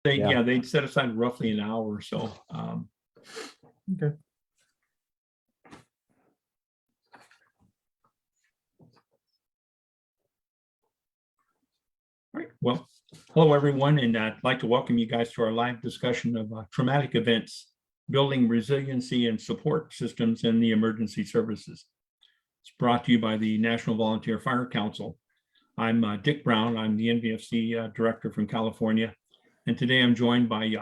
They'd set aside roughly an hour or so. Okay. All right. Well, hello, everyone, and I'd like to welcome you guys to our live discussion of traumatic events, building resiliency and support systems in the emergency services. It's brought to you by the National Volunteer Fire Council. I'm Dick Brown. I'm the NVFC director from California. And today I'm joined by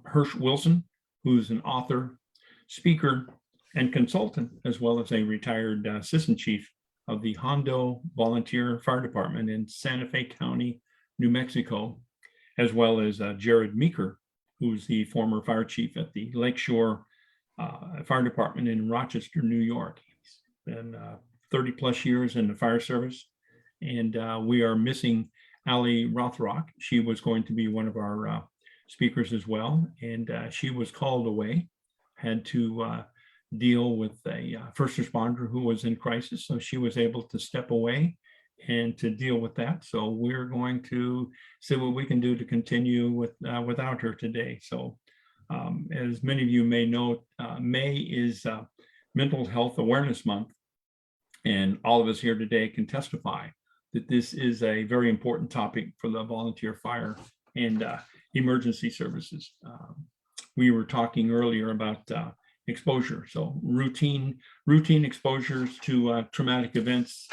Hersch Wilson, who's an author, speaker, and consultant, as well as a retired assistant chief of the Hondo Volunteer Fire Department in Santa Fe County, New Mexico, as well as Jared Meeker, who's the former fire chief at the Lakeshore Fire Department in Rochester, New York. He's been 30 plus years in the fire service. And we are missing Ali Rothrock. She was going to be one of our speakers as well. And she was called away, had to deal with a first responder who was in crisis. So she was able to step away and to deal with that. So we're going to see what we can do to continue without her today. So as many of you may know, May is Mental Health Awareness Month. And all of us here today can testify that this is a very important topic for the volunteer fire and emergency services. We were talking earlier about exposure. So routine exposures to traumatic events,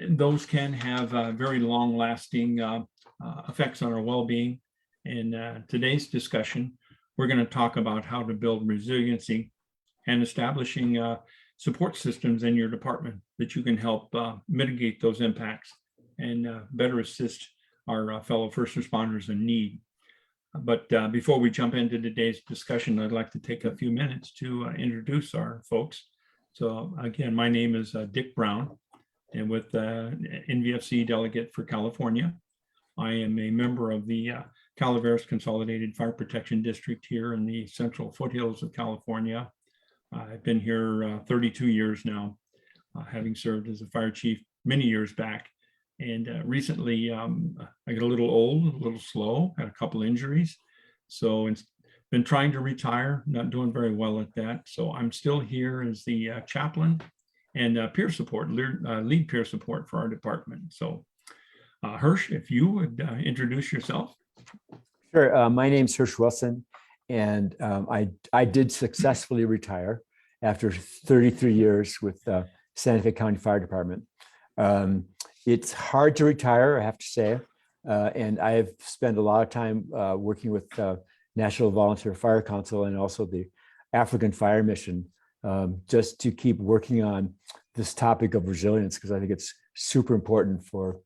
those can have very long lasting effects on our well-being. In today's discussion, we're going to talk about how to build resiliency and establishing support systems in your department that you can help mitigate those impacts and better assist our fellow first responders in need. But before we jump into today's discussion, I'd like to take a few minutes to introduce our folks. So again, my name is Dick Brown, and with NVFC delegate for California. I am a member of the Calaveras Consolidated Fire Protection District here in the Central Foothills of California. I've been here 32 years now, having served as a fire chief many years back. And recently, I got a little old, a little slow, had a couple injuries. So it's been trying to retire, not doing very well at that. So I'm still here as the chaplain and peer support, lead peer support for our department. So Hersch, if you would introduce yourself. Sure. My name's Hersch Wilson, and I did successfully retire after 33 years with Santa Fe County Fire Department. It's hard to retire, I have to say, and I have spent a lot of time working with National Volunteer Fire Council and also the African Fire Mission, just to keep working on this topic of resilience, because I think it's super important for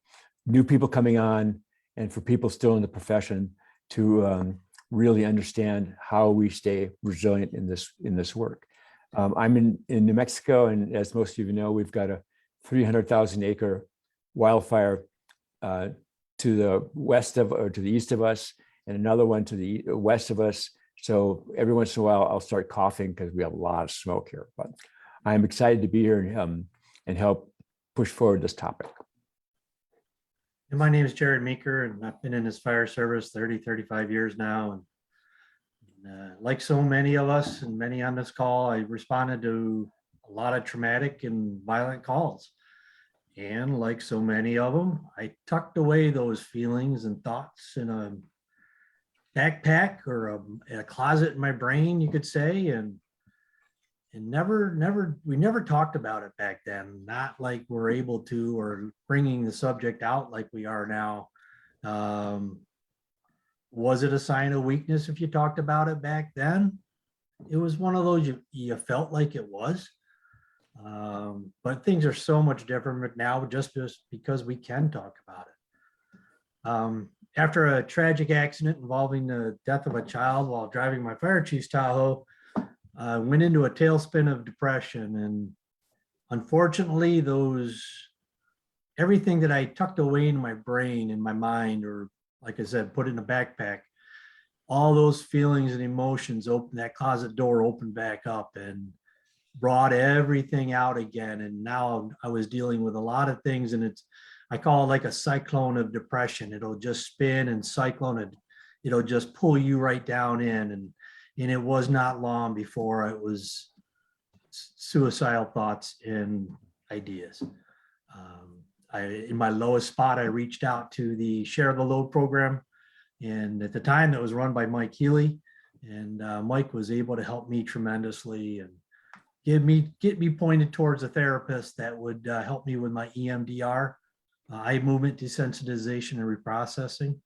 new people coming on and for people still in the profession to really understand how we stay resilient in this work. I'm in New Mexico, and as most of you know, we've got a 300,000 acre wildfire to the west of, or to the east of us, and another one to the west of us. So every once in a while, I'll start coughing because we have a lot of smoke here. But I'm excited to be here and help push forward this topic. And my name is Jared Meeker, and I've been in this fire service 35 years now. And like so many of us and many on this call, I responded to a lot of traumatic and violent calls. And like so many of them, I tucked away those feelings and thoughts in a backpack or a closet in my brain, you could say, and we never talked about it back then. Not like we're able to, or bringing the subject out like we are now. Was it a sign of weakness if you talked about it back then? It was one of those you felt like it was. But things are so much different now just because we can talk about it. After a tragic accident involving the death of a child while driving my fire chief's Tahoe, I went into a tailspin of depression. And unfortunately, everything that I tucked away in my brain, in my mind, or like I said, put in a backpack, all those feelings and emotions that closet door opened back up and brought everything out again. And now I was dealing with a lot of things, and I call it like a cyclone of depression. It'll just spin and cyclone. it'll just pull you right down in. And it was not long before it was suicidal thoughts and ideas. In my lowest spot, I reached out to the Share the Load program. And at the time that was run by Mike Healy, and Mike was able to help me tremendously and get me pointed towards a therapist that would help me with my EMDR, eye movement desensitization and reprocessing.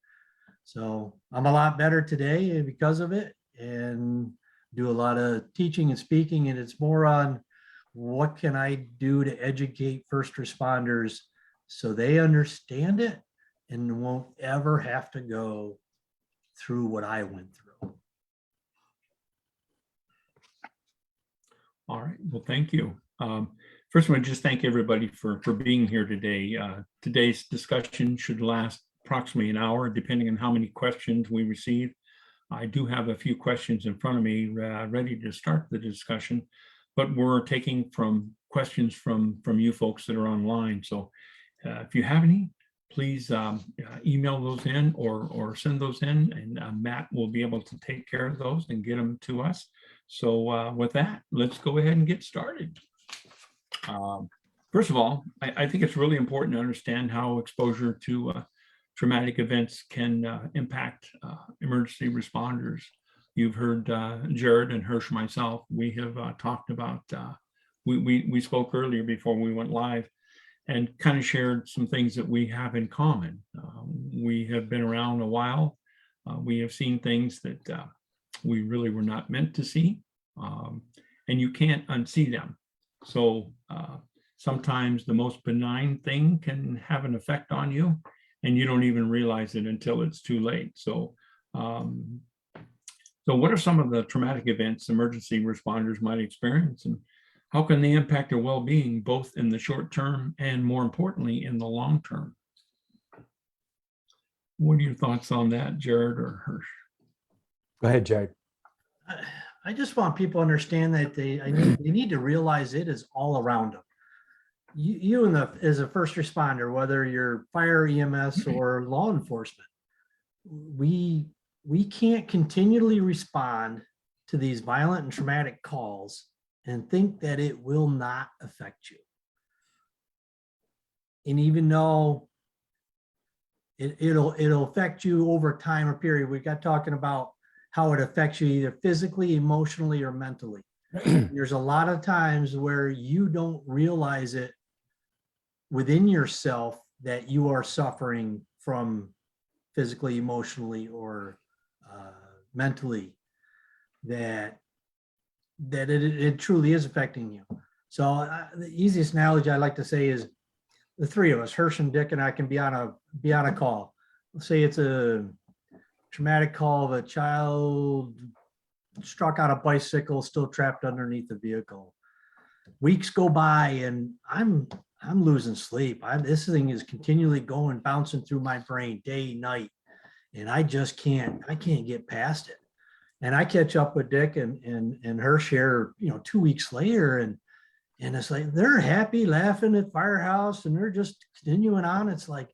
So I'm a lot better today because of it, and do a lot of teaching and speaking. And it's more on what can I do to educate first responders so they understand it and won't ever have to go through what I went through. All right. Well, thank you. First, I want to just thank everybody for being here today. Today's discussion should last approximately an hour, depending on how many questions we receive. I do have a few questions in front of me ready to start the discussion, but we're taking from questions from you folks that are online. So if you have any, please email those in or send those in, and Matt will be able to take care of those and get them to us. So with that, let's go ahead and get started. First of all, I think it's really important to understand how exposure to traumatic events can impact emergency responders. You've heard Jared and Hersch, myself. We have talked about, we spoke earlier before we went live and kind of shared some things that we have in common. We have been around a while. We have seen things that we really were not meant to see, and you can't unsee them. So sometimes the most benign thing can have an effect on you, and you don't even realize it until it's too late. So, so what are some of the traumatic events emergency responders might experience, and how can they impact their well-being, both in the short term and, more importantly, in the long term? What are your thoughts on that, Jared or Hersch? Go ahead, Jared. I just want people to understand that they need to realize it is all around them. You as a first responder, whether you're fire, EMS, or law enforcement, we can't continually respond to these violent and traumatic calls and think that it will not affect you. And even though it'll affect you over time or period, we got talking about how it affects you either physically, emotionally, or mentally. There's a lot of times where you don't realize it within yourself that you are suffering from physically, emotionally, or mentally, that it truly is affecting you. So the easiest analogy I like to say is the three of us, Hersch and Dick and I, can be on a call. Let's say it's a traumatic call of a child struck on a bicycle, still trapped underneath the vehicle. Weeks go by and I'm losing sleep. This thing is continually bouncing through my brain day, night, and I can't get past it. And I catch up with Dick and Hersch here, 2 weeks later, and it's like they're happy, laughing at Firehouse, and they're just continuing on. It's like,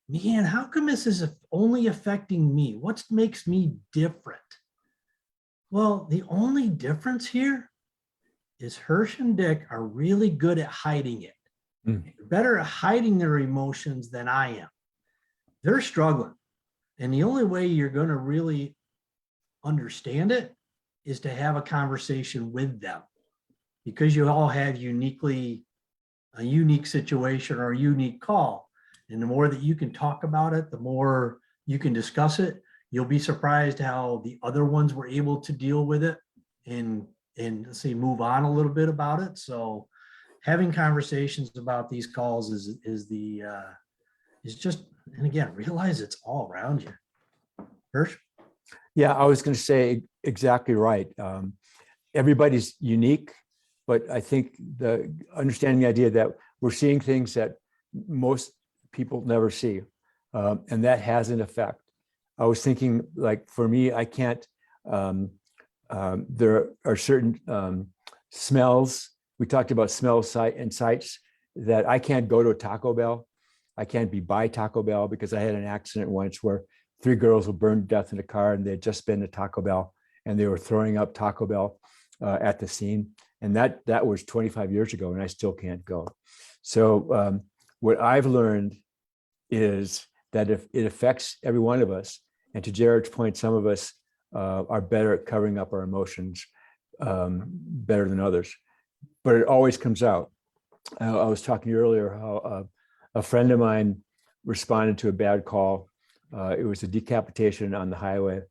man, how come this is only affecting me? What makes me different? Well, the only difference here is Hersch and Dick are really good at hiding it. They're better at hiding their emotions than I am. They're struggling. And the only way you're going to really understand it is to have a conversation with them, because you all have a unique situation or a unique call. And the more that you can talk about it, the more you can discuss it. You'll be surprised how the other ones were able to deal with it and let's say move on a little bit about it. So having conversations about these calls is just, and again, realize it's all around you. Hersch? Yeah, I was going to say exactly right. Everybody's unique, but I think the understanding the idea that we're seeing things that most people never see, and that has an effect. I was thinking, like, for me, I can't, there are certain smells. We talked about smells and sights that I can't go to a Taco Bell. I can't be by Taco Bell because I had an accident once where 3 girls were burned to death in a car, and they had just been to Taco Bell, and they were throwing up Taco Bell at the scene. And that was 25 years ago, and I still can't go. So what I've learned is that if it affects every one of us, and to Jared's point, some of us are better at covering up our emotions better than others, but it always comes out. I was talking earlier how a friend of mine responded to a bad call. It was a decapitation on the highway,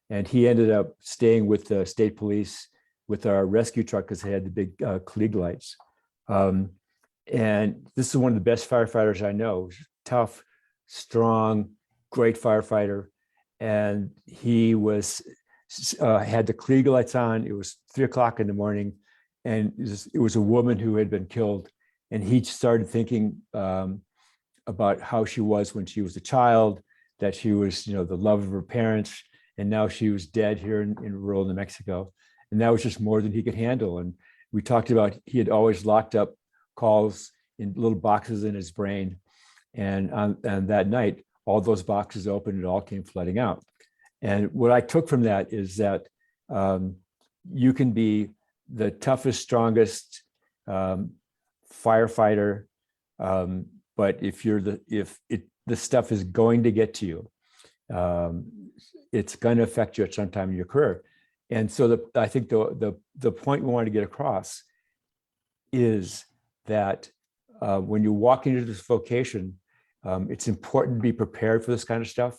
and he ended up staying with the state police with our rescue truck because they had the big Klieg lights. And this is one of the best firefighters I know. Tough, strong, great firefighter. And he was had the Klieg lights on. It was 3 o'clock in the morning, and it was a woman who had been killed. And he started thinking about how she was when she was a child, that she was, the love of her parents, and now she was dead here in rural New Mexico. And that was just more than he could handle. And we talked about, he had always locked up calls in little boxes in his brain. And that night, all those boxes opened, it all came flooding out. And what I took from that is that you can be the toughest, strongest firefighter, but if the stuff is going to get to you, it's going to affect you at some time in your career. And so I think the point we want to get across is that when you walk into this vocation, it's important to be prepared for this kind of stuff.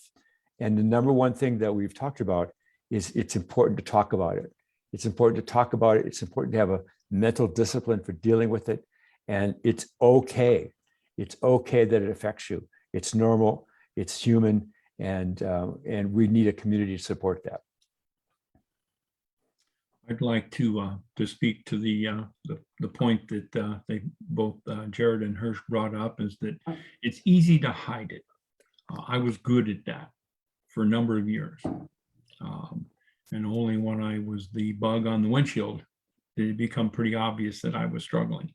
And the number one thing that we've talked about is it's important to talk about it. It's important to talk about it. It's important to have a mental discipline for dealing with it. And it's okay. It's okay that it affects you. It's normal. It's human. And we need a community to support that. I'd like to speak to the point that they both Jared and Hersch brought up, is that it's easy to hide it. I was good at that for a number of years, and only when I was the bug on the windshield did it become pretty obvious that I was struggling.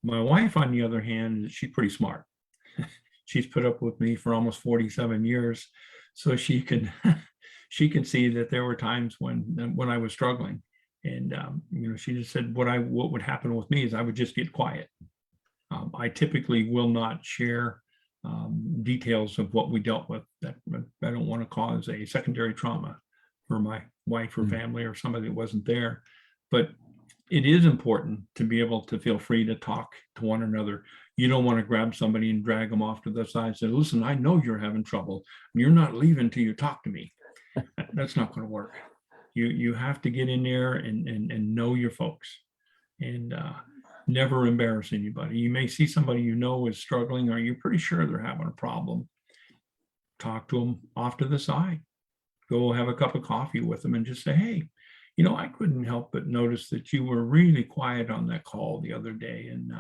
My wife, on the other hand, she's pretty smart. She's put up with me for almost 47 years, so she can she can see that there were times when I was struggling. And she just said what would happen with me is I would just get quiet. I typically will not share details of what we dealt with. That I don't want to cause a secondary trauma for my wife or family or somebody that wasn't there. But it is important to be able to feel free to talk to one another. You don't want to grab somebody and drag them off to the side and say, listen, I know you're having trouble. You're not leaving till you talk to me. That's not going to work. You have to get in there and know your folks, and never embarrass anybody. You may see somebody is struggling, or you're pretty sure they're having a problem. Talk to them off to the side. Go have a cup of coffee with them and just say, hey, I couldn't help but notice that you were really quiet on that call the other day, and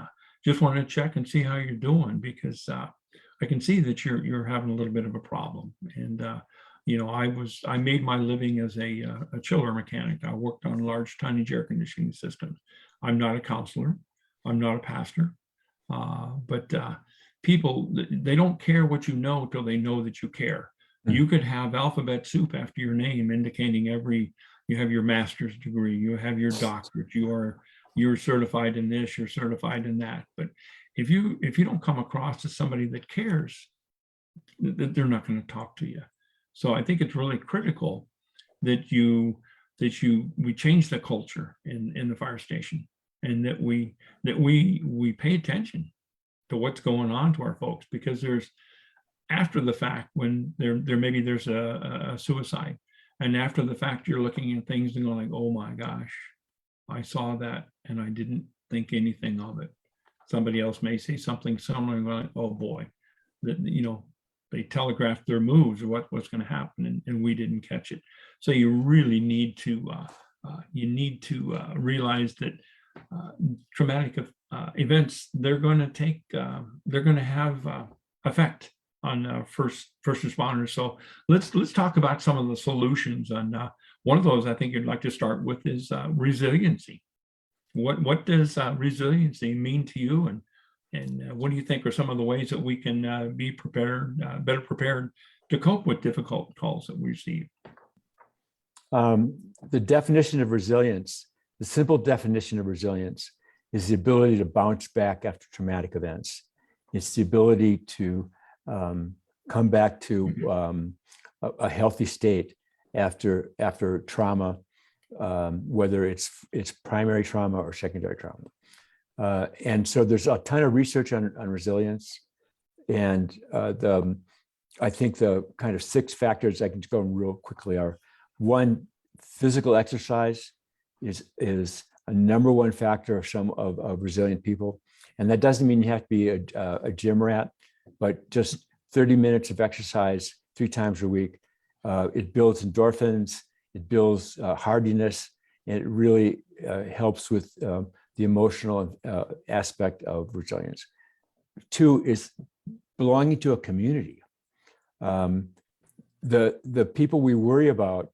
just wanted to check and see how you're doing, because I can see that you're having a little bit of a problem. And I made my living as a chiller mechanic. I worked on large tonnage air conditioning systems. I'm not a counselor. I'm not a pastor. But people, they don't care what you know till they know that you care. You could have alphabet soup after your name, indicating you have your master's degree, you have your doctorate, you're certified in this, you're certified in that. But if you don't come across as somebody that cares, they're not going to talk to you. So I think it's really critical that we change the culture in the fire station, and that we pay attention to what's going on to our folks, because there's, after the fact, when there's a suicide, and after the fact you're looking at things and going like, oh my gosh, I saw that and I didn't think anything of it. Somebody else may say something similar and go like, oh boy, they telegraphed their moves or what's going to happen, and we didn't catch it. So you really need to realize that traumatic events, they're going to have effect on first responders. So let's talk about some of the solutions. And one of those I think you'd like to start with is resiliency. What does resiliency mean to you, and what do you think are some of the ways that we can be prepared, better prepared to cope with difficult calls that we receive? The definition of resilience, the simple definition of resilience, is the ability to bounce back after traumatic events. It's the ability to come back to a healthy state after trauma, whether it's primary trauma or secondary trauma. And so there's a ton of research on resilience. And I think the kind of 6 factors I can go real quickly are: 1, physical exercise is a number 1 factor of resilient people. And that doesn't mean you have to be a gym rat, but just 30 minutes of exercise 3 times a week. It builds endorphins, it builds hardiness, and it really helps with the emotional aspect of resilience. 2 is belonging to a community. The people we worry about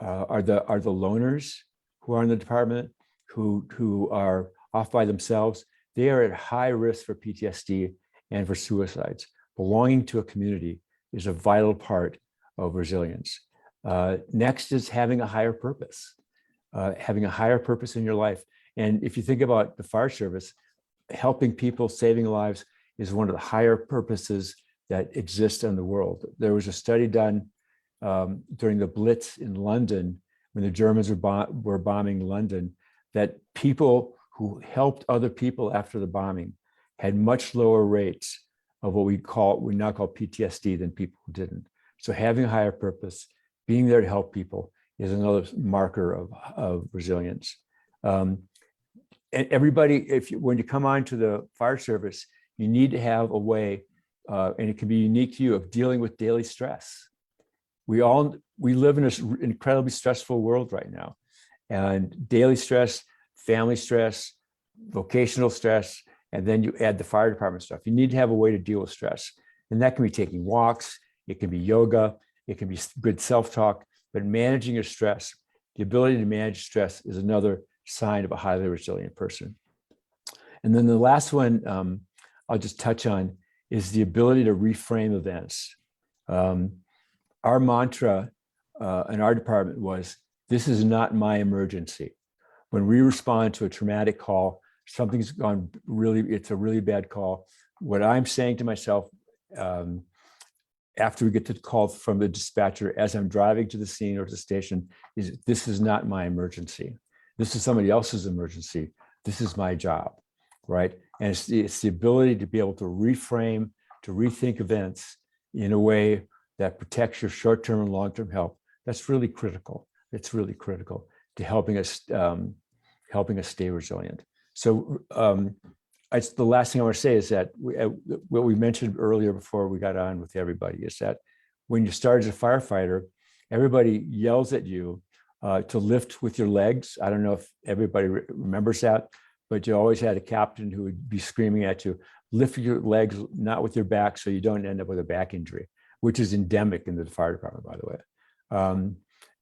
are the loners who are in the department, who are off by themselves. They are at high risk for PTSD and for suicides. Belonging to a community is a vital part of resilience. Next is having a higher purpose, in your life. And if you think about the fire service, helping people, saving lives is one of the higher purposes that exist in the world. There was a study done during the Blitz in London, when the Germans were bombing London, that people who helped other people after the bombing had much lower rates of what we now call PTSD than people who didn't. So having a higher purpose, being there to help people, is another marker of resilience. And everybody, when you come on to the fire service, you need to have a way, and it can be unique to you, of dealing with daily stress. We live in this incredibly stressful world right now, and daily stress, family stress, vocational stress, and then you add the fire department stuff. You need to have a way to deal with stress, and that can be taking walks, it can be yoga, it can be good self-talk, but managing your stress, the ability to manage stress, is another sign of a highly resilient person. And then the last one I'll just touch on is the ability to reframe events. Our mantra in our department was, "This is not my emergency." When we respond to a traumatic call, something's gone it's a really bad call. What I'm saying to myself after we get the call from the dispatcher, as I'm driving to the scene or to the station, is, "This is not my emergency. This is somebody else's emergency. This is my job," right? And it's the ability to be able to reframe, to rethink events in a way that protects your short-term and long-term health. That's really critical. It's really critical to helping us stay resilient. So the last thing I want to say is that what we mentioned earlier before we got on with everybody is that when you start as a firefighter, everybody yells at you to lift with your legs. I don't know if everybody remembers that, but you always had a captain who would be screaming at you, "Lift your legs, not with your back, so you don't end up with a back injury," which is endemic in the fire department, by the way.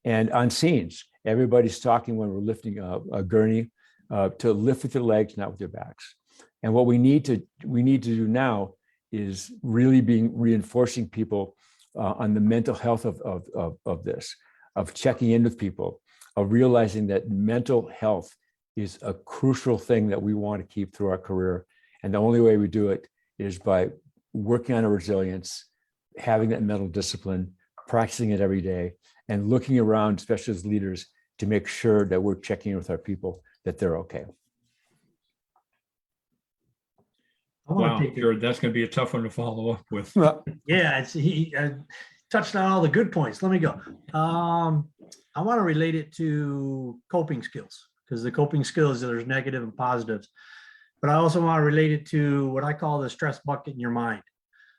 And on scenes, everybody's talking when we're lifting a gurney to lift with your legs, not with your backs. And what we need to do now is really reinforcing people on the mental health of this, of checking in with people, of realizing that mental health is a crucial thing that we want to keep through our career. And the only way we do it is by working on our resilience, having that mental discipline, practicing it every day, and looking around, especially as leaders, to make sure that we're checking in with our people, that they're okay. Wow, Jared, that's going to be a tough one to follow up with. Yeah, he touched on all the good points. Let me go. I want to relate it to coping skills, because the coping skills, there's negative and positives. But I also want to relate it to what I call the stress bucket in your mind.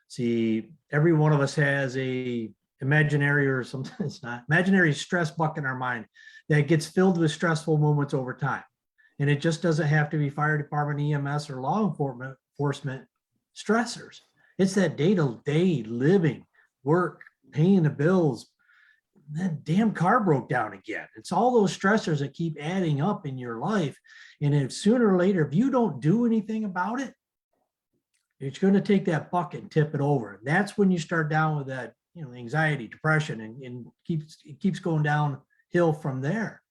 See, every one of us has a imaginary, or sometimes it's not, imaginary stress bucket in our mind that gets filled with stressful moments over time. And it just doesn't have to be fire department, EMS, or law enforcement stressors. It's that day-to-day living, work, paying the bills. That damn car broke down again. It's all those stressors that keep adding up in your life. And if sooner or later, if you don't do anything about it, it's going to take that bucket and tip it over. And that's when you start down with that, anxiety, depression, and it keeps going downhill from there.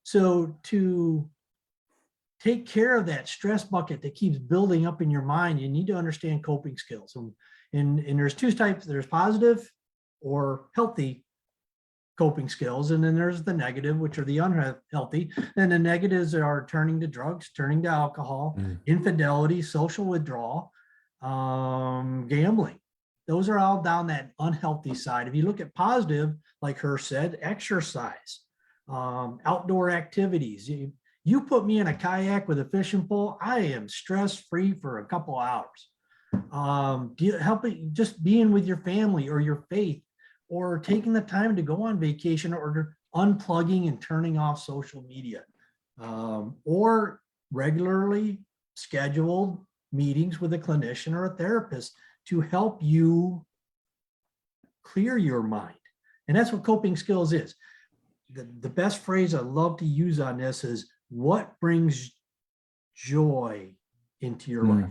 So to take care of that stress bucket that keeps building up in your mind, you need to understand coping skills. And there's two types. There's positive or healthy coping skills, and then there's the negative, which are the unhealthy. And the negatives are turning to drugs, turning to alcohol, infidelity, social withdrawal, gambling. Those are all down that unhealthy side. If you look at positive, like Hersch said, exercise, outdoor activities. You put me in a kayak with a fishing pole, I am stress-free for a couple hours. Helping, just being with your family or your faith, or taking the time to go on vacation, or unplugging and turning off social media, or regularly scheduled meetings with a clinician or a therapist to help you clear your mind. And that's what coping skills is. The best phrase I love to use on this is, what brings joy into your life?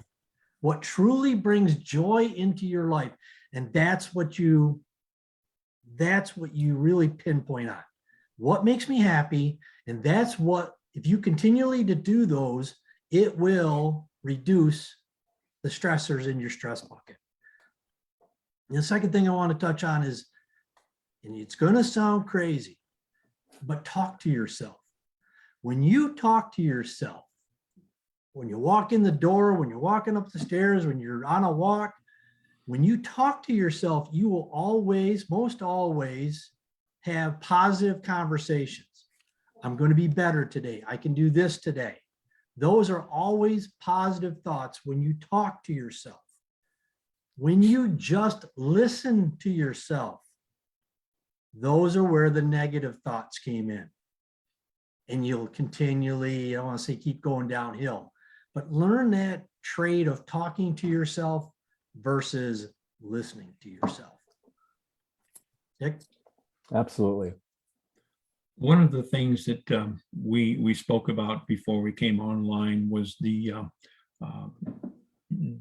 What truly brings joy into your life? And that's what you really pinpoint on. What makes me happy? And that's what, if you continually to do those, it will reduce the stressors in your stress bucket. And the second thing I want to touch on is, and it's going to sound crazy, but talk to yourself. When you talk to yourself, when you walk in the door, when you're walking up the stairs, when you're on a walk, when you talk to yourself, you will always, most always, have positive conversations. I'm going to be better today. I can do this today. Those are always positive thoughts when you talk to yourself. When you just listen to yourself, those are where the negative thoughts came in. And you'll continually, I want to say, keep going downhill. But learn that trait of talking to yourself versus listening to yourself. Nick? Absolutely. One of the things that we spoke about before we came online was the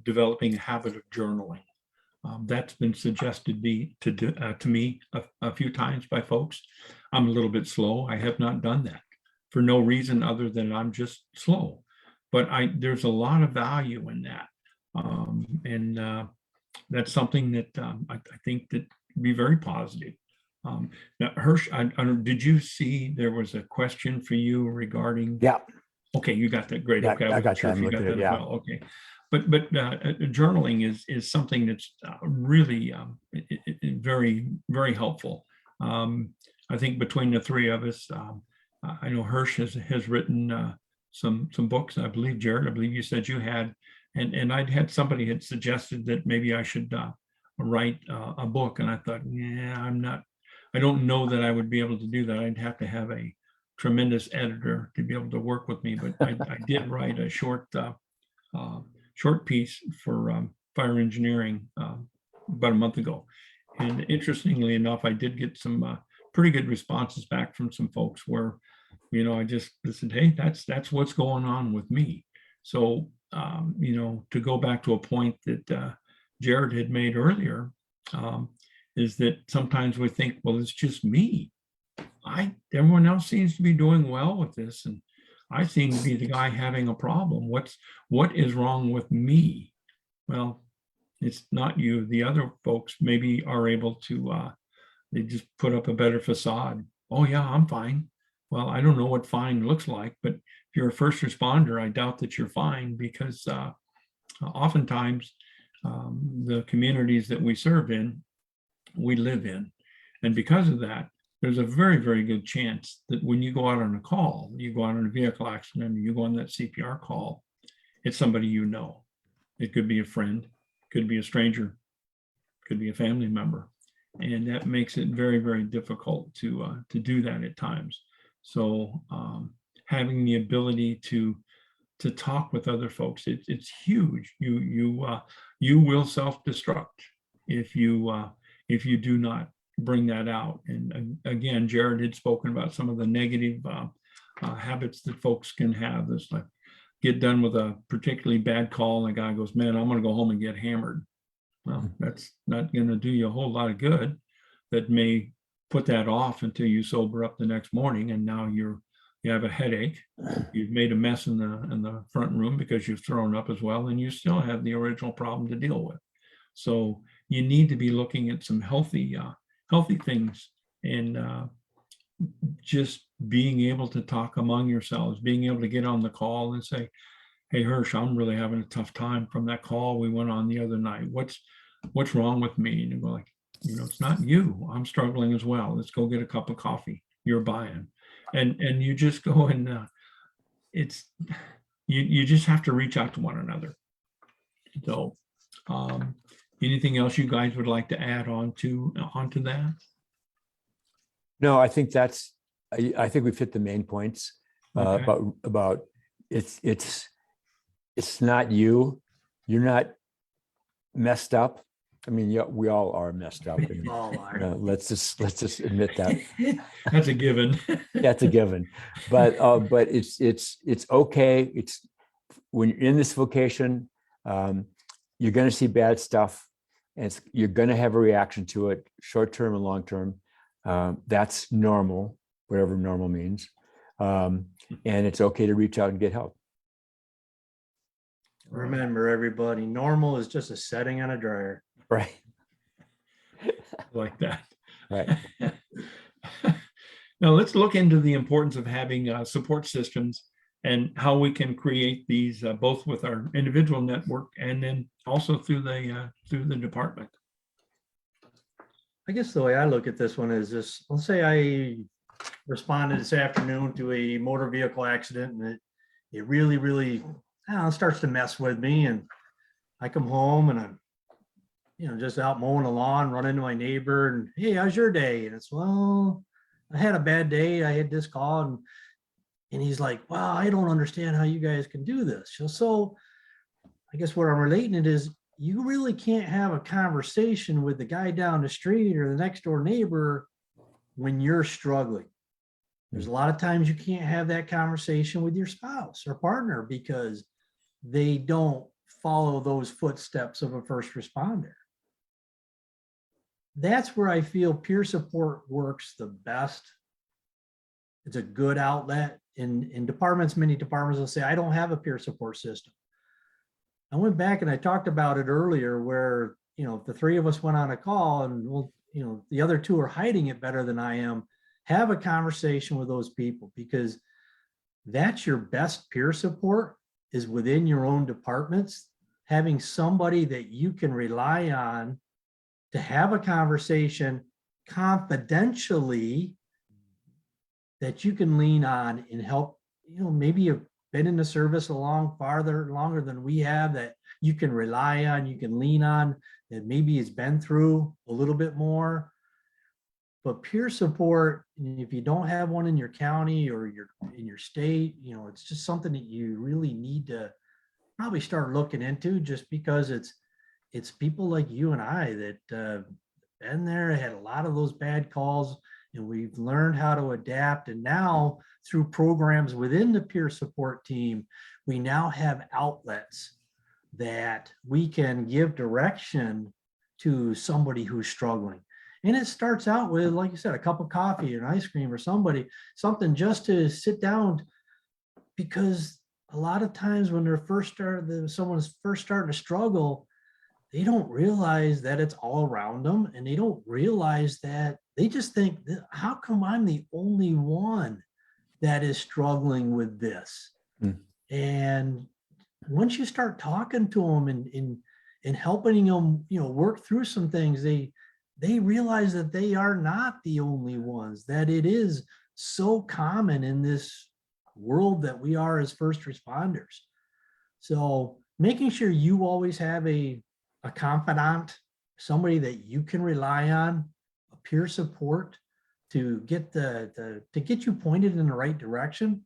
developing a habit of journaling. That's been suggested to me a few times by folks. I'm a little bit slow. I have not done that for no reason other than I'm just slow. But there's a lot of value in that. And that's something that I think that be very positive. Now, Hersch, did you see there was a question for you regarding? Yeah. Okay, you got that. Great. Yeah, Okay, I got sure that. if you got that as Yeah. well. Okay, but journaling is something that's really very, very helpful. I think between the three of us, I know Hersch has written some books. I believe, Jared, I believe you said you had, and I'd had somebody had suggested that maybe I should write a book, and I thought, yeah, I don't know that I would be able to do that. I'd have to have a tremendous editor to be able to work with me. But I did write a short piece for fire engineering about a month ago. And interestingly enough, I did get some pretty good responses back from some folks where, I just said, hey, that's what's going on with me. So, to go back to a point that Jared had made earlier, is that sometimes we think, well, it's just me. Everyone else seems to be doing well with this, and I seem to be the guy having a problem. What is wrong with me? Well, it's not you. The other folks maybe are able to, they just put up a better facade. Oh yeah, I'm fine. Well, I don't know what fine looks like, but if you're a first responder, I doubt that you're fine, because oftentimes the communities that we serve in, we live in. And because of that, there's a very, very good chance that when you go out on a call, you go out on a vehicle accident, you go on that CPR call, it's somebody you know. It could be a friend, could be a stranger, could be a family member. And that makes it very, very difficult to do that at times. So having the ability to talk with other folks, it's huge. You will self-destruct if you do not bring that out. And again, Jared had spoken about some of the negative habits that folks can have. This, like, get done with a particularly bad call, and the guy goes, man, I'm going to go home and get hammered. Well, that's not going to do you a whole lot of good. That may put that off until you sober up the next morning, and now you have a headache. You've made a mess in the front room because you've thrown up as well, and you still have the original problem to deal with. So you need to be looking at some healthy things, and just being able to talk among yourselves, being able to get on the call and say, "Hey, Hersch, I'm really having a tough time from that call we went on the other night. What's wrong with me?" And we're like, it's not you. I'm struggling as well. Let's go get a cup of coffee. You're buying, and you just go and it's you just have to reach out to one another. So, anything else you guys would like to add onto that? No, I think I think we've hit the main points Okay. about it's not you. You're not messed up. I mean, yeah, we all are messed up. And, All are. let's just admit that. That's a given. That's a given. But it's okay. It's when you're in this vocation, you're going to see bad stuff, and you're going to have a reaction to it, short term and long term. That's normal, whatever normal means, and it's okay to reach out and get help. Remember, everybody, normal is just a setting on a dryer. Right. Like that. Right. Now let's look into the importance of having support systems and how we can create these both with our individual network and then also through the department. I guess the way I look at this one is this: let's say I responded this afternoon to a motor vehicle accident, and it really, really, I don't know, starts to mess with me, and I come home and I'm, just out mowing the lawn, run into my neighbor, and hey, how's your day? And it's, well, I had a bad day. I had this call, and he's like, wow, I don't understand how you guys can do this. So I guess what I'm relating it is, you really can't have a conversation with the guy down the street or the next door neighbor when you're struggling. There's a lot of times you can't have that conversation with your spouse or partner because they don't follow those footsteps of a first responder. That's where I feel peer support works the best. It's a good outlet. In departments, many departments will say, I don't have a peer support system. I went back and I talked about it earlier where, the three of us went on a call and the other two are hiding it better than I am. Have a conversation with those people, because that's your best peer support is within your own departments, having somebody that you can rely on to have a conversation confidentially that you can lean on and help. Maybe you've been in the service longer than we have, that you can rely on, you can lean on, that maybe has been through a little bit more. But peer support, if you don't have one in your county or in your state, it's just something that you really need to probably start looking into, just because it's people like you and I that been there, had a lot of those bad calls, and we've learned how to adapt. And now through programs within the peer support team, we now have outlets that we can give direction to somebody who's struggling. And it starts out with, like you said, a cup of coffee or an ice cream or something just to sit down, because a lot of times when someone's first starting to struggle, they don't realize that it's all around them, and they don't realize that they just think, how come I'm the only one that is struggling with this? And once you start talking to them and helping them, work through some things, they realize that they are not the only ones, that it is so common in this world that we are as first responders. So making sure you always have a confidant, somebody that you can rely on, a peer support to get to get you pointed in the right direction.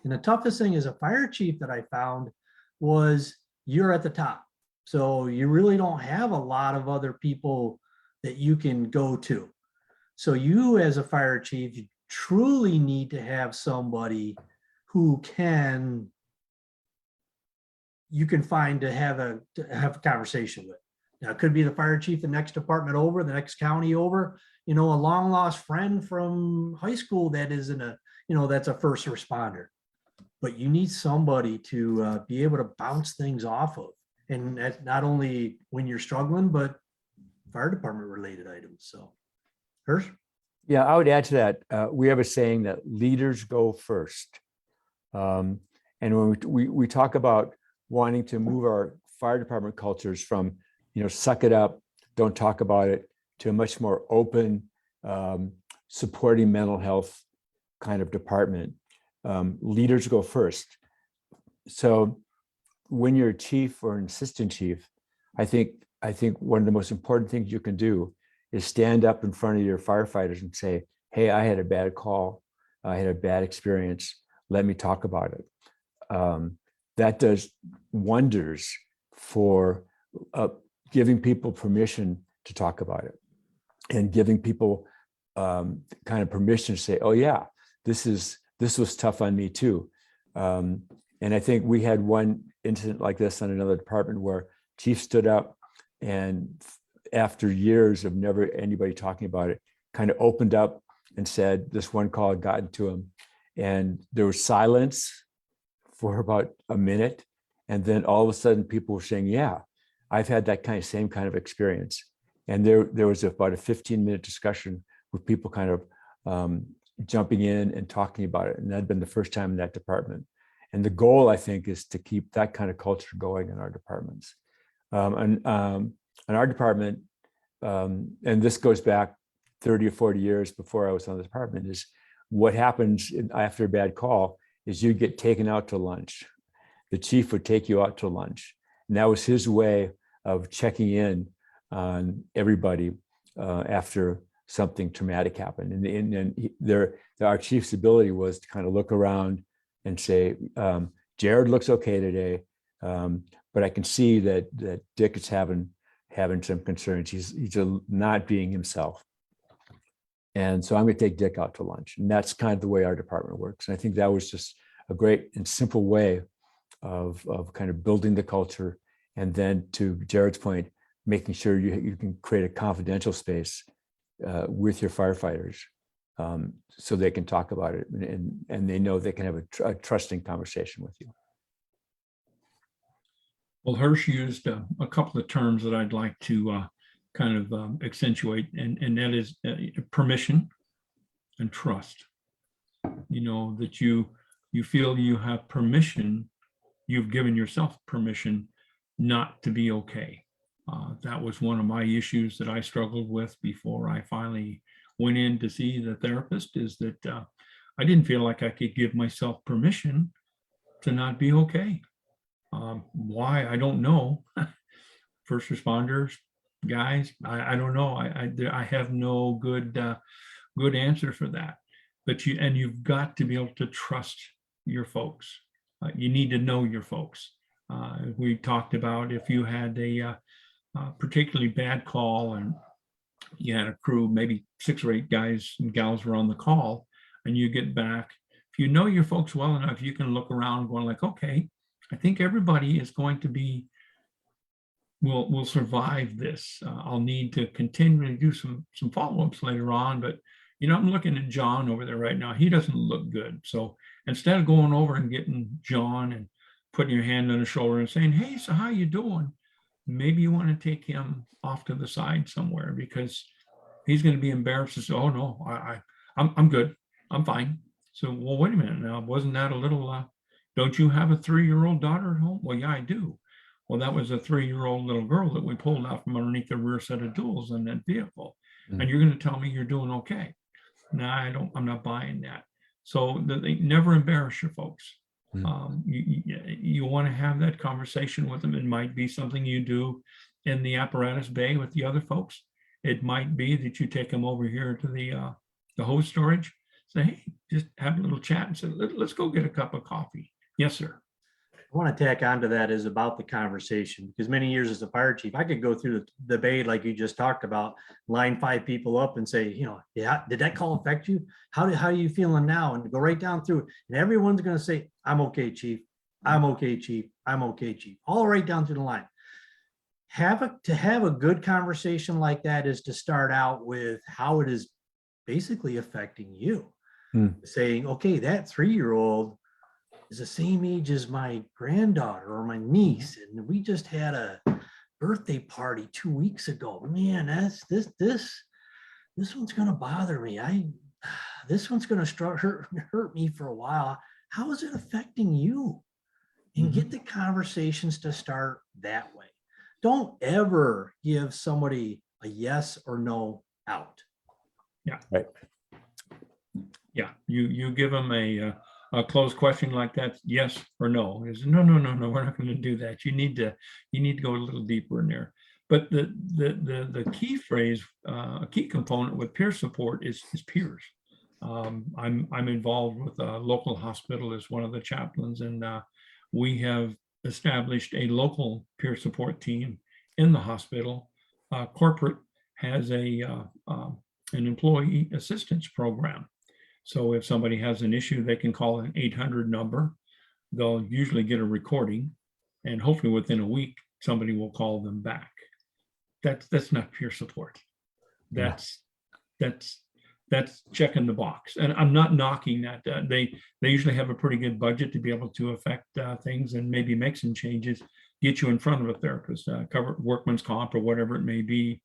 And the toughest thing as a fire chief that I found was you're at the top. So you really don't have a lot of other people that you can go to. So you as a fire chief, you truly need to have somebody who you can find to have a conversation with. Now, it could be the fire chief, the next department over, the next county over, a long lost friend from high school that is that's a first responder. But you need somebody to be able to bounce things off of. And that's not only when you're struggling, but fire department related items. So, Hersch? Yeah, I would add to that. We have a saying that leaders go first. And when we talk about wanting to move our fire department cultures from, suck it up, don't talk about it, to a much more open, supporting mental health kind of department, leaders go first. So when you're a chief or an assistant chief, I think one of the most important things you can do is stand up in front of your firefighters and say, hey, I had a bad call. I had a bad experience. Let me talk about it. That does wonders for giving people permission to talk about it, and giving people kind of permission to say, oh yeah, this was tough on me too. And I think we had one incident like this on another department where chief stood up, and after years of never anybody talking about it, kind of opened up and said this one call had gotten to him, and there was silence for about a minute. And then all of a sudden people were saying, yeah, I've had that same kind of experience. And there was about a 15-minute discussion with people kind of jumping in and talking about it. And that had been the first time in that department. And the goal, I think, is to keep that kind of culture going in our departments. And our department, and this goes back 30 or 40 years before I was on the department, is what happens after a bad call is you get taken out to lunch. The chief would take you out to lunch. And that was his way of checking in on everybody after something traumatic happened. And our chief's ability was to kind of look around and say, Jared looks okay today, but I can see that Dick is having some concerns. He's not being himself. And so I'm going to take Dick out to lunch. And that's kind of the way our department works. And I think that was just a great and simple way of kind of building the culture. And then, to Jared's point, making sure you can create a confidential space with your firefighters, so they can talk about it, and they know they can have a trusting conversation with you. Well, Hersch used a couple of terms that I'd like to kind of accentuate, and that is permission and trust. That you feel you have permission, you've given yourself permission not to be okay. That was one of my issues that I struggled with before I finally went in to see the therapist, is that I didn't feel like I could give myself permission to not be okay. Why? I don't know. First responders, guys, I don't know. I have no good answer for that. But you've got to be able to trust your folks. You need to know your folks. We talked about if you had a particularly bad call and you had a crew, maybe 6 or 8 guys and gals were on the call, and you get back. If you know your folks well enough, you can look around going like, okay, I think everybody is going to be, will survive this. I'll need to continually do some follow-ups later on, but I'm looking at John over there right now. He doesn't look good. So instead of going over and getting John and putting your hand on his shoulder and saying, hey, so how you doing? Maybe you want to take him off to the side somewhere, because he's going to be embarrassed to say, oh no, I'm good. I'm fine. So, well, wait a minute now. Wasn't that a little, don't you have a 3-year-old daughter at home? Well, yeah, I do. Well, that was a 3-year-old little girl that we pulled out from underneath the rear set of duals in that vehicle. Mm-hmm. And you're going to tell me you're doing okay. No, I'm not buying that. So they never embarrass your folks. You want to have that conversation with them. It might be something you do in the apparatus bay with the other folks. It might be that you take them over here to the hose storage, say, hey, just have a little chat and say, let's go get a cup of coffee. Yes, sir. I want to tack onto that is about the conversation, because many years as a fire chief, I could go through the bay like you just talked about, line 5 people up and say, yeah, did that call affect you? How are you feeling now? And go right down through it. And everyone's going to say, I'm okay, chief. I'm okay, chief. I'm okay, chief. All right down through the line. to have a good conversation like that is to start out with how it is basically affecting you. Saying, okay, that 3-year-old is the same age as my granddaughter or my niece, and we just had a birthday party 2 weeks ago. Man, that's this one's gonna bother me. This one's gonna hurt me for a while. How is it affecting you? And get the conversations to start that way. Don't ever give somebody a yes or no out. Yeah. Right. Yeah. You give them a closed question like that, yes or no. Is no, we're not going to do that. You need to go a little deeper in there. But the key phrase, a key component with peer support is peers. I'm involved with a local hospital as one of the chaplains, and we have established a local peer support team in the hospital. Corporate has an employee assistance program. So if somebody has an issue, they can call an 800 number. They'll usually get a recording, and hopefully within a week, somebody will call them back. That's not peer support. That's checking the box. And I'm not knocking that. They usually have a pretty good budget to be able to affect things and maybe make some changes, get you in front of a therapist, cover workman's comp or whatever it may be.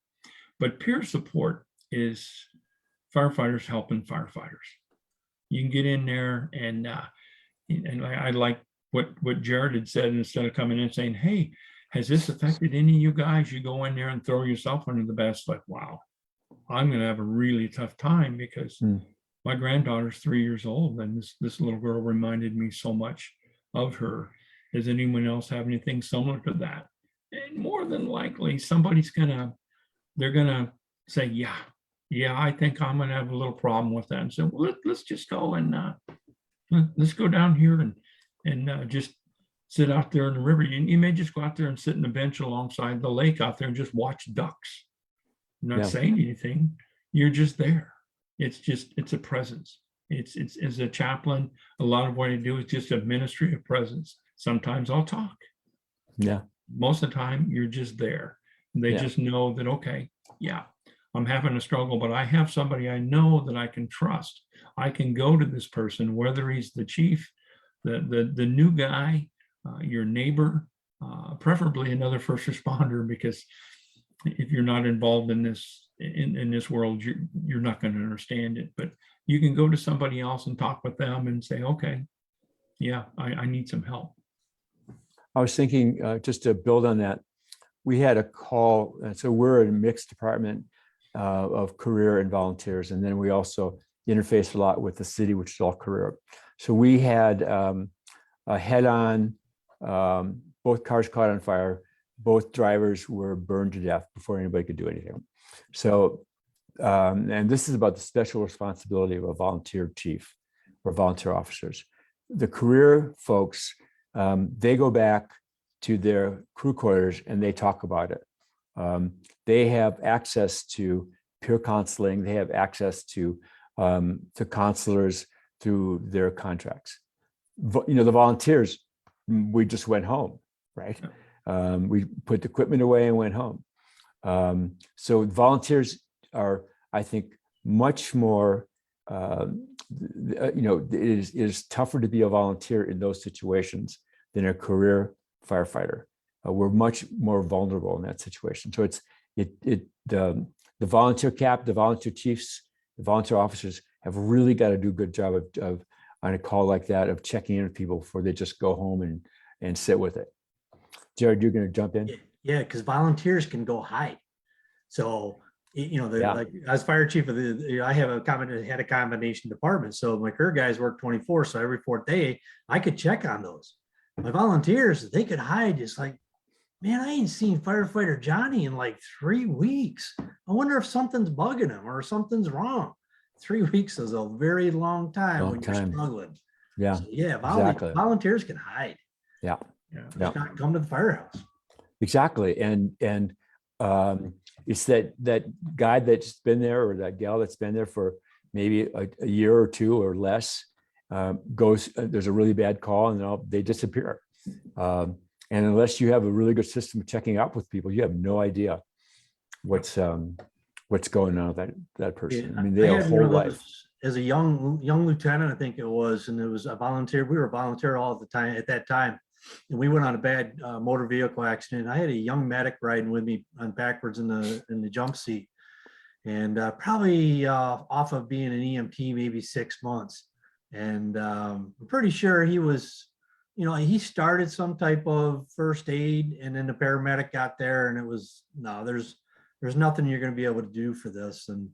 But peer support is firefighters helping firefighters. You can get in there and I like what Jared had said, instead of coming in and saying, hey, has this affected any of you guys? You go in there and throw yourself under the bus like, wow, I'm going to have a really tough time because my granddaughter's 3 years old, and this little girl reminded me so much of her. Does anyone else have anything similar to that? And more than likely, they're gonna say, yeah, I think I'm gonna have a little problem with that. And so let's just go and let's go down here and just sit out there in the river. You may just go out there and sit in the bench alongside the lake out there and just watch ducks. Not saying anything. You're just there. It's a presence. It's as a chaplain, a lot of what I do is just a ministry of presence. Sometimes I'll talk. Yeah. Most of the time, you're just there. They just know that, okay, I'm having a struggle, but I have somebody I know that I can trust. I can go to this person, whether he's the chief, the new guy, your neighbor, preferably another first responder, because if you're not involved in this world, you're not going to understand it. But you can go to somebody else and talk with them and say, okay, I need some help. I was thinking, just to build on that, we had a call. So we're a mixed department of career and volunteers. And then we also interface a lot with the city, which is all career. So we had a head-on, both cars caught on fire, both drivers were burned to death before anybody could do anything. So, and this is about the special responsibility of a volunteer chief or volunteer officers. The career folks, they go back to their crew quarters and they talk about it. They have access to peer counseling. They have access to counselors through their contracts. The volunteers, we just went home, right? We put the equipment away and went home. So volunteers are, I think, much more, it is tougher to be a volunteer in those situations than a career firefighter. We're much more vulnerable in that situation. So the volunteer the volunteer chiefs, the volunteer officers have really got to do a good job of on a call like that, of checking in with people before they just go home and sit with it. Jared, you're going to jump in? Yeah, because volunteers can go hide. So, like as fire chief of I had a combination department. So my career guys work 24. So every fourth day I could check on those. My volunteers, they could hide. It's like, man, I ain't seen firefighter Johnny in like 3 weeks. I wonder if something's bugging him or something's wrong. 3 weeks is a very long time when you're struggling. Yeah. So exactly. Volunteers can hide. Yeah. Just not come to the firehouse. Exactly. And it's that guy that's been there, or that gal that's been there for maybe a year or two or less, there's a really bad call and they disappear. And unless you have a really good system of checking up with people, you have no idea what's going on with that person. I mean, they I have a had one whole of life. those as a young lieutenant, I think it was, and it was a volunteer. We were volunteer all the time at that time, and we went on a bad motor vehicle accident. I had a young medic riding with me on backwards in the jump seat, and probably off of being an EMT maybe 6 months, and I'm pretty sure he was, he started some type of first aid, and then the paramedic got there, and it was, no, there's nothing you're going to be able to do for this, and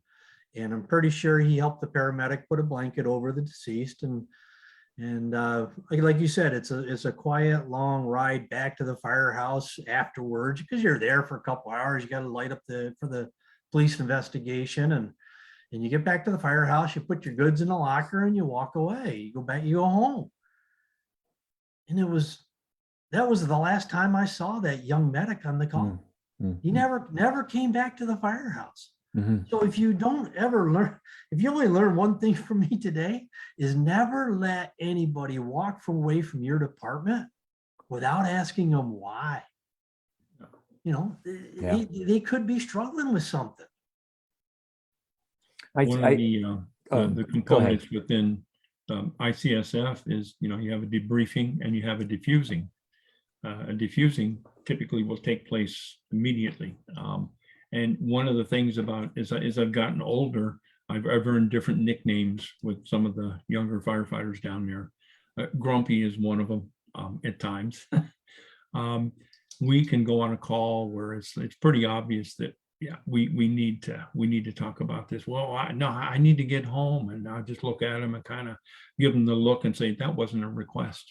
I'm pretty sure he helped the paramedic put a blanket over the deceased, and like you said, it's a quiet, long ride back to the firehouse afterwards, because you're there for a couple hours. You got to light up for the police investigation, and you get back to the firehouse, you put your goods in the locker, and you walk away. You go back, you go home. And that was the last time I saw that young medic on the call. He never came back to the firehouse. So if you don't ever learn, if you only learn one thing from me today, is never let anybody walk away from your department without asking them why. They could be struggling with something. One of the components within ICSF is, you have a debriefing and you have a diffusing. A diffusing typically will take place immediately. And one of the things about as I've gotten older, I've earned different nicknames with some of the younger firefighters down there. Grumpy is one of them at times. We can go on a call where it's pretty obvious that, yeah, we need to talk about this. Well, I need to get home, and I'll just look at them and kind of give them the look and say, that wasn't a request.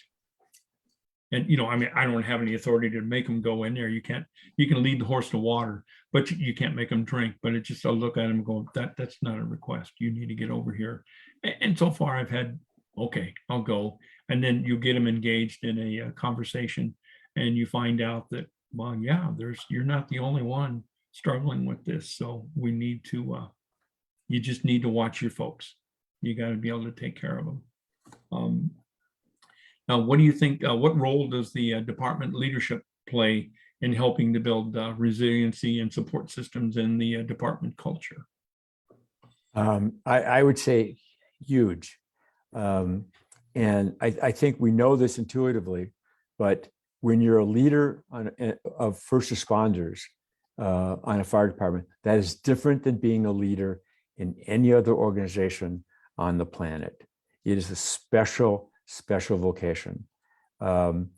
And, I mean, I don't have any authority to make them go in there. You can lead the horse to water, but you can't make them drink. But it's just, I'll look at them and go, that's not a request. You need to get over here. And so far I've had, okay, I'll go. And then you get them engaged in a conversation, and you find out that, well, yeah, you're not the only one struggling with this. So we need to, you just need to watch your folks. You got to be able to take care of them. Now, what do you think, what role does the department leadership play in helping to build resiliency and support systems in the department culture? I would say huge. And I think we know this intuitively, but when you're a leader of first responders on a fire department, that is different than being a leader in any other organization on the planet. It is a special vocation. And,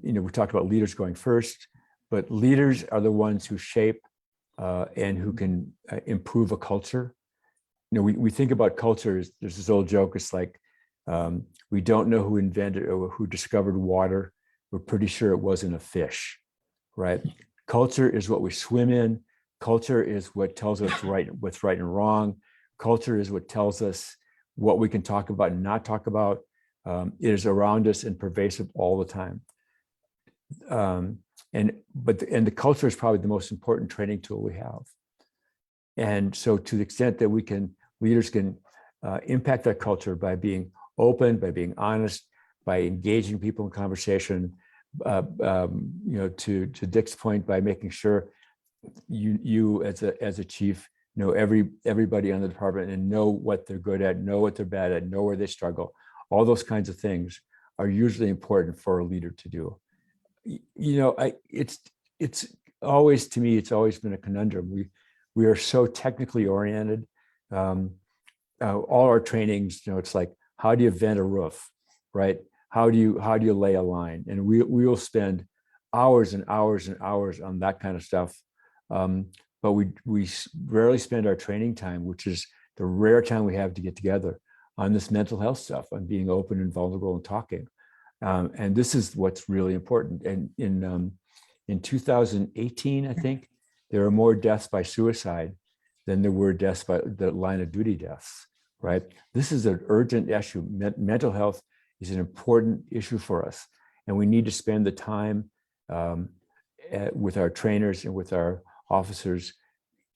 we talked about leaders going first, but leaders are the ones who shape and who can improve a culture. We think about cultures. There's this old joke. It's like, we don't know who invented or who discovered water. We're pretty sure it wasn't a fish, right? Culture is what we swim in. Culture is what tells us what's right and wrong. Culture is what tells us what we can talk about and not talk about. It is around us and pervasive all the time. And the culture is probably the most important training tool we have. And so to the extent that leaders can impact that culture by being open, by being honest, by engaging people in conversation, to Dick's point, by making sure you as a chief know everybody on the department and know what they're good at, know what they're bad at, know where they struggle. All those kinds of things are usually important for a leader to do. It's always, to me, it's always been a conundrum. We are so technically oriented. All our trainings, it's like, how do you vent a roof, right? How do you lay a line? And we will spend hours and hours and hours on that kind of stuff. But we rarely spend our training time, which is the rare time we have to get together, on this mental health stuff, on being open and vulnerable and talking. And this is what's really important. And in 2018, I think, there are more deaths by suicide than there were deaths by the line of duty deaths, right? This is an urgent issue. Mental health is an important issue for us. And we need to spend the time with our trainers and with our officers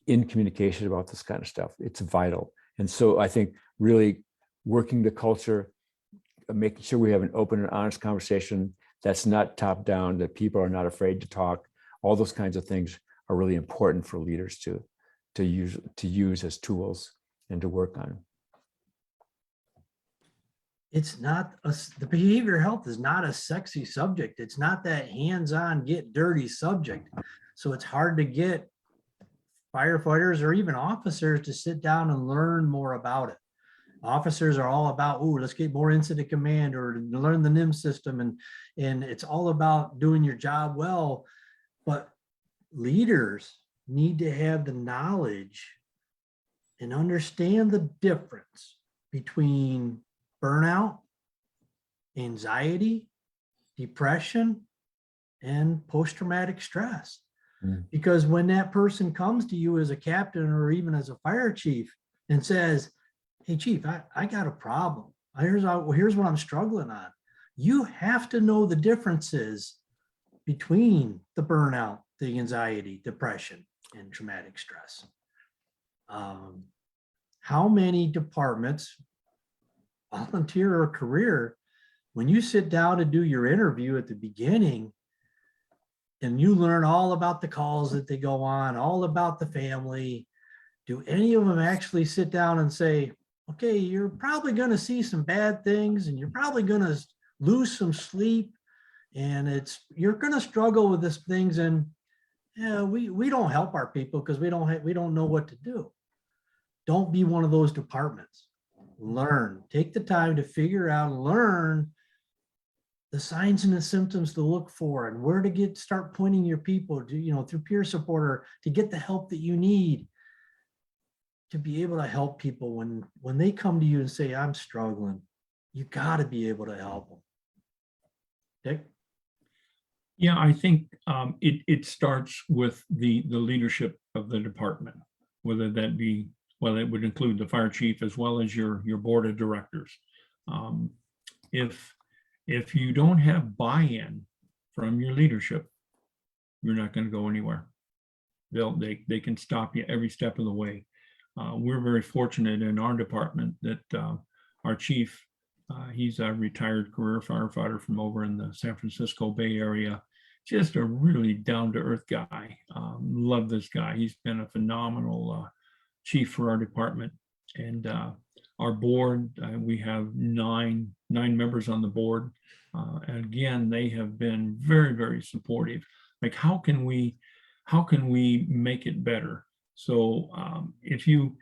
in communication about this kind of stuff. It's vital. And so I think really working the culture, making sure we have an open and honest conversation, that's not top down, that people are not afraid to talk. All those kinds of things are really important for leaders to use as tools and to work on. It's not the behavioral health is not a sexy subject. It's not that hands-on, get dirty subject. So it's hard to get firefighters or even officers to sit down and learn more about it. Officers are all about, oh, let's get more incident command or learn the NIM system. And it's all about doing your job well. But leaders need to have the knowledge and understand the difference between burnout, anxiety, depression, and post-traumatic stress. Because when that person comes to you as a captain or even as a fire chief and says, hey, chief, I got a problem. Here's what I'm struggling on. You have to know the differences between the burnout, the anxiety, depression, and traumatic stress. How many departments, volunteer or career, when you sit down to do your interview at the beginning and you learn all about the calls that they go on, all about the family, do any of them actually sit down and say, okay, you're probably going to see some bad things and you're probably going to lose some sleep and you're going to struggle with these things, and yeah, we don't help our people because we don't know what to do. Don't be one of those departments. Learn, take the time to figure out, learn the signs and the symptoms to look for and where to start pointing your people to, through peer support or to get the help that you need to be able to help people when they come to you and say, I'm struggling. You got to be able to help them. Dick? Yeah, I think it starts with the leadership of the department, whether it would include the fire chief as well as your board of directors. If you don't have buy-in from your leadership, you're not going to go anywhere. They can stop you every step of the way. We're very fortunate in our department that our chief, he's a retired career firefighter from over in the San Francisco Bay Area. Just a really down-to-earth guy. Love this guy. He's been a phenomenal chief for our department. And our board, we have nine members on the board. And again, they have been very, very supportive. Like, how can we make it better? So if you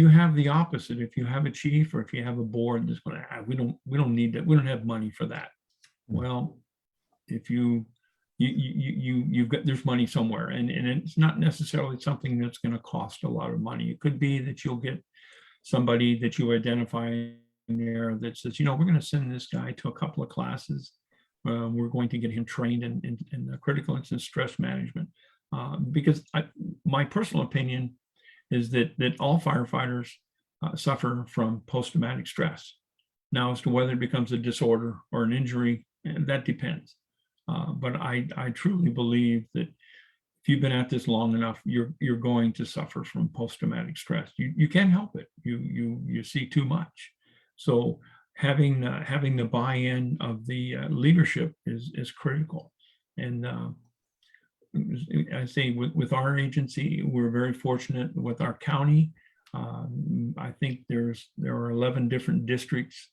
have the opposite, if you have a chief or if you have a board that's going to, we don't need that. We don't have money for that. Well, if you've got, there's money somewhere, and it's not necessarily something that's going to cost a lot of money. It could be that you'll get somebody that you identify in there that says, we're going to send this guy to a couple of classes. We're going to get him trained in critical incident stress management. Because my personal opinion is that all firefighters suffer from post-traumatic stress. Now, as to whether it becomes a disorder or an injury, that depends. But I truly believe that if you've been at this long enough, you're going to suffer from post-traumatic stress. You can't help it. You see too much. So having the buy-in of the leadership is critical. And I say with our agency, we're very fortunate with our county. I think there are 11 different districts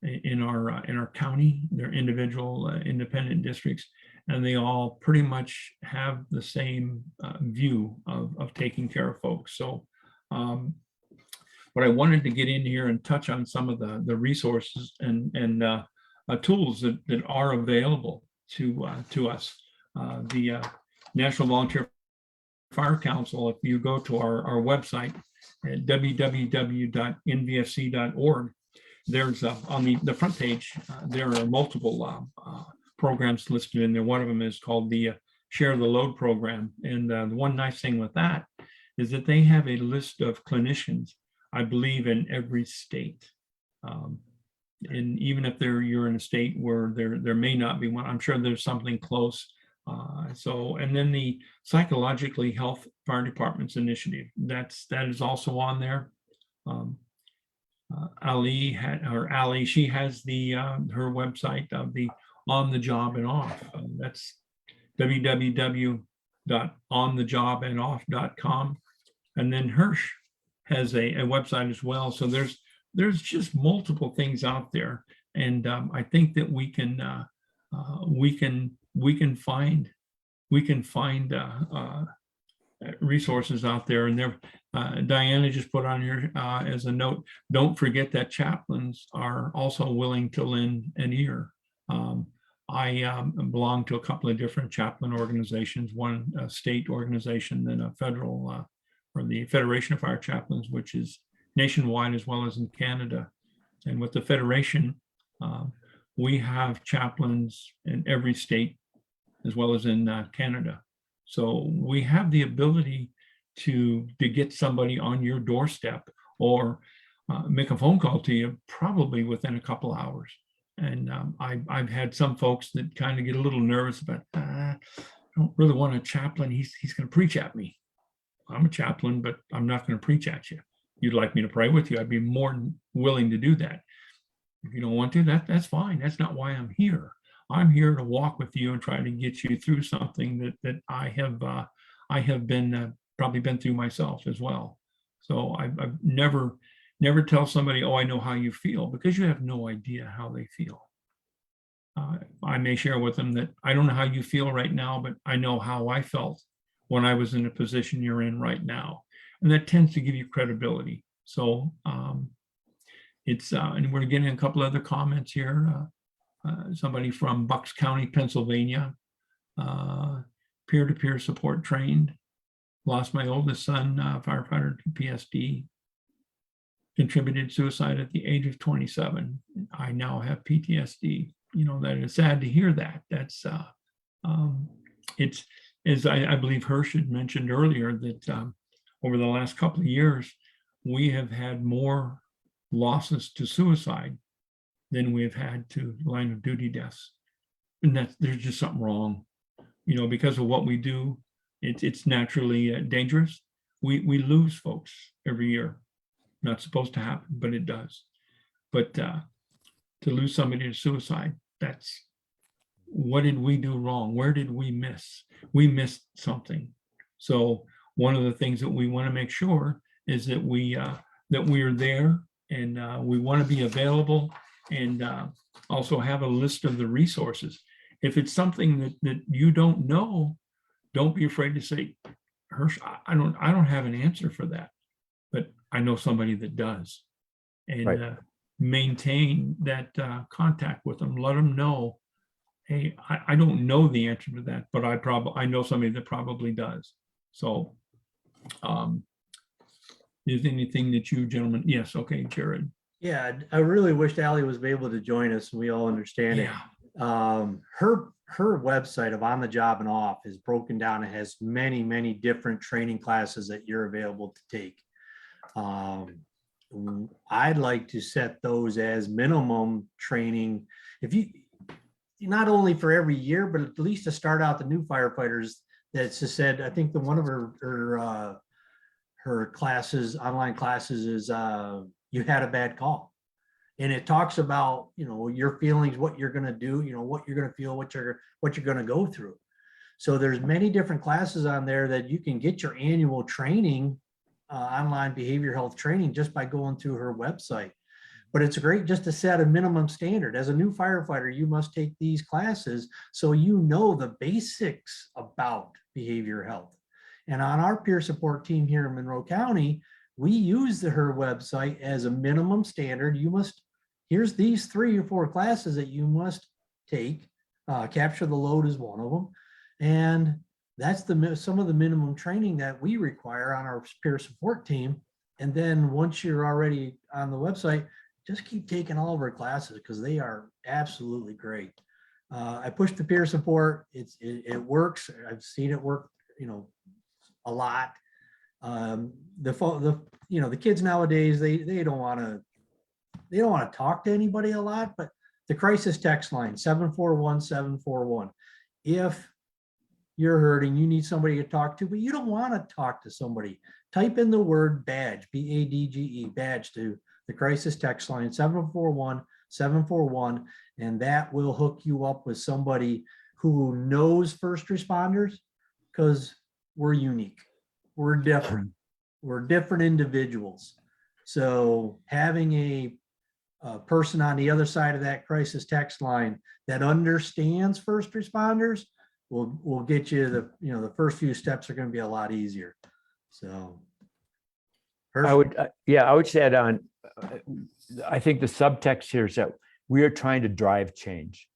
in our county. They're individual independent districts, and they all pretty much have the same view of taking care of folks. So what I wanted to get in here and touch on some of the resources and tools that are available to us. The National Volunteer Fire Council, if you go to our website at www.nvfc.org, there's on the front page, there are multiple programs listed in there. One of them is called the Share the Load program. And the one nice thing with that is that they have a list of clinicians, I believe, in every state. And even if you're in a state where there may not be one, I'm sure there's something close. And then the Psychologically Health Fire Departments Initiative, that is also on there. Ali, she has her website of the on the job and off. That's www.onthejobandoff.com. And then Hersch has a website as well. So there's just multiple things out there, and I think that we can find resources out there. And there, Diana just put on here as a note, don't forget that chaplains are also willing to lend an ear. I belong to a couple of different chaplain organizations, one a state organization, then a federal, or the Federation of Fire Chaplains, which is nationwide as well as in Canada. And with the Federation, we have chaplains in every state as well as in Canada. So we have the ability to get somebody on your doorstep or make a phone call to you probably within a couple hours. And I've had some folks that kind of get a little nervous about, I don't really want a chaplain. He's going to preach at me. I'm a chaplain, but I'm not going to preach at you. You'd like me to pray with you, I'd be more than willing to do that. If you don't want to, that's fine. That's not why I'm here. I'm here to walk with you and try to get you through something that I have been probably been through myself as well. So I've never tell somebody, oh, I know how you feel, because you have no idea how they feel. I may share with them that I don't know how you feel right now, but I know how I felt when I was in a position you're in right now. And that tends to give you credibility. So it's, and we're getting a couple other comments here. Somebody from Bucks County, Pennsylvania, peer-to-peer support trained. Lost my oldest son, firefighter to PSD. Contributed suicide at the age of 27. I now have PTSD. You know, that is sad to hear that. That's, it's, as I believe Hersch had mentioned earlier, that over the last couple of years, we have had more losses to suicide than we've had to line of duty deaths. And that's, there's just something wrong, you know, because of what we do. It's naturally dangerous. We lose folks every year. Not supposed to happen, but it does. But to lose somebody to suicide, that's, what did we do wrong? Where did we miss? We missed something. So one of the things that we want to make sure is that we are there, and we want to be available, and also have a list of the resources. If it's something that you don't know, don't be afraid to say, Hersch, I don't have an answer for that, but I know somebody that does. And Right. Maintain that contact with them. Let them know, hey, I don't know the answer to that, but I know somebody that probably does. So is anything that you gentlemen, yes, okay, Jared. Yeah, I really wished Allie was able to join us, and we all understand it. Her website of On the Job and Off is broken down. It has many different training classes that you're available to take. I'd like to set those as minimum training. If you, not only for every year, but at least to start out the new firefighters. That's just said, I think the one of her classes, online classes, is You Had a Bad Call. And it talks about, you know, your feelings, what you're going to do, you know, what you're going to feel, what you're going to go through. So there's many different classes on there that you can get your annual training, online behavioral health training, just by going through her website. But it's great just to set a minimum standard. As a new firefighter, you must take these classes so you know the basics about behavioral health. And on our peer support team here in Monroe County, we use her website as a minimum standard. You must, here's these 3 or 4 classes that you must take. Capture the Load is one of them. And that's some of the minimum training that we require on our peer support team. And then once you're already on the website, just keep taking all of our classes, because they are absolutely great. I push the peer support. It works. I've seen it work, you know, a lot. The kids nowadays, they don't want to talk to anybody a lot, but the crisis text line 741-741. If you're hurting, you need somebody to talk to, but you don't want to talk to somebody, type in the word badge, BADGE, badge, to the crisis text line 741-741. 741, and that will hook you up with somebody who knows first responders, because we're unique. We're different. We're different individuals. So having a person on the other side of that crisis text line that understands first responders will get you the first few steps are going to be a lot easier. So I would just add on. I think the subtext here is that we are trying to drive change.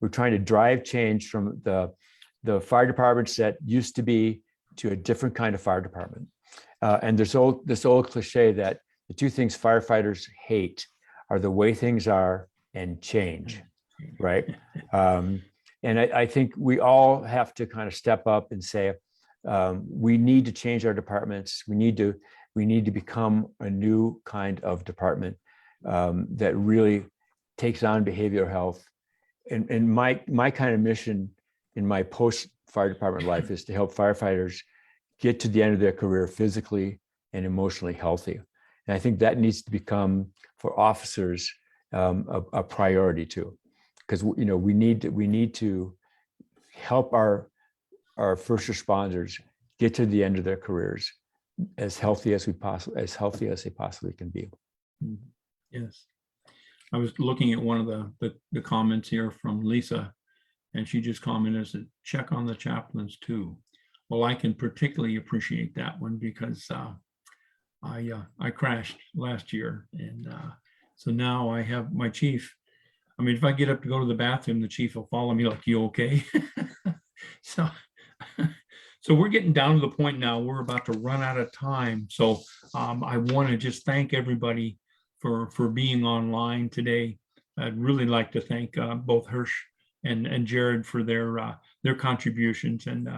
We're trying to drive change from the fire departments that used to be to a different kind of fire department. And there's this old cliche that the two things firefighters hate are the way things are and change, right? And I think we all have to kind of step up and say, we need to change our departments. We need to become a new kind of department that really takes on behavioral health. And my kind of mission in my post fire department life is to help firefighters get to the end of their career physically and emotionally healthy. And I think that needs to become for officers a priority too, because we need to help our first responders get to the end of their careers as healthy as they possibly can be. Yes. I was looking at one of the comments here from Lisa, and she just commented, said, check on the chaplains too. Well, I can particularly appreciate that one because I crashed last year, and so now I have my chief. I mean, if I get up to go to the bathroom, the chief will follow me like, you okay? So we're getting down to the point now, we're about to run out of time. So I want to just thank everybody for being online today. I'd really like to thank both Hersch and Jared for their contributions, and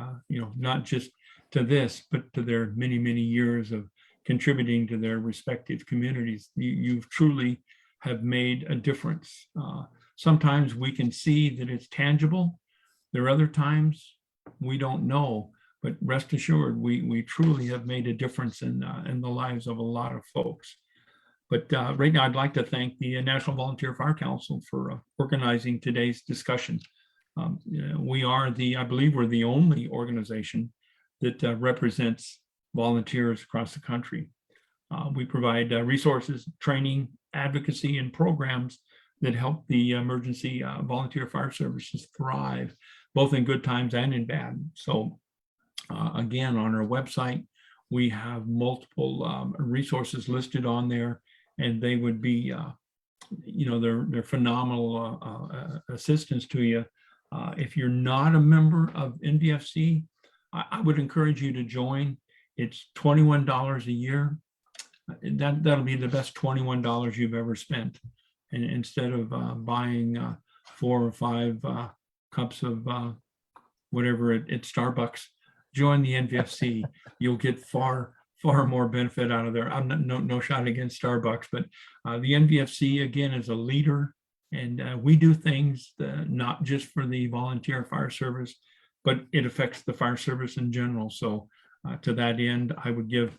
not just to this, but to their many, many years of contributing to their respective communities. You've truly have made a difference. Sometimes we can see that it's tangible. There are other times we don't know, but rest assured, we truly have made a difference in the lives of a lot of folks. But right now, I'd like to thank the National Volunteer Fire Council for organizing today's discussion. I believe we're the only organization that represents volunteers across the country. We provide resources, training, advocacy, and programs that help the emergency volunteer fire services thrive, both in good times and in bad. So again, on our website, we have multiple resources listed on there, and they would be, they're phenomenal assistance to you. If you're not a member of NVFC, I would encourage you to join. It's $21 a year. That'll be the best $21 you've ever spent. And instead of buying 4 or 5 cups of whatever at Starbucks, join the NVFC. You'll get far more benefit out of there. I'm not no shot against Starbucks, but the NVFC again is a leader, and we do things not just for the volunteer fire service, but it affects the fire service in general. So to that end, I would give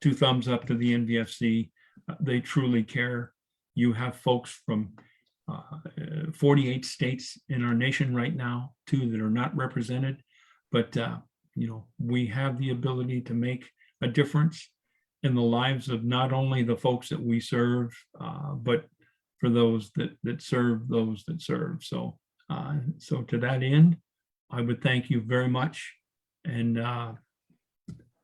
2 thumbs up to the NVFC. They truly care. You have folks from 48 states in our nation right now, 2 that are not represented, but we have the ability to make a difference in the lives of not only the folks that we serve, but for those that serve those that serve. So to that end, I would thank you very much, and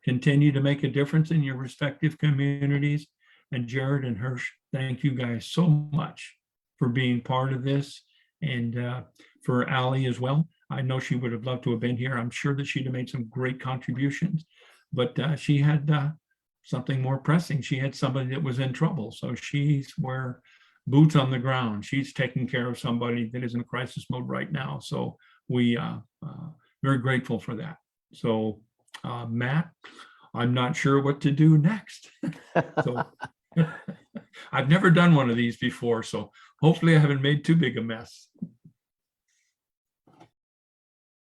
continue to make a difference in your respective communities. And Jared and Hersch, thank you guys so much for being part of this, and for Allie as well. I know she would have loved to have been here. I'm sure that she'd have made some great contributions, but she had something more pressing. She had somebody that was in trouble. So she's where boots on the ground. She's taking care of somebody that is in crisis mode right now. So we very grateful for that. So Matt, I'm not sure what to do next. So I've never done one of these before, so hopefully I haven't made too big a mess.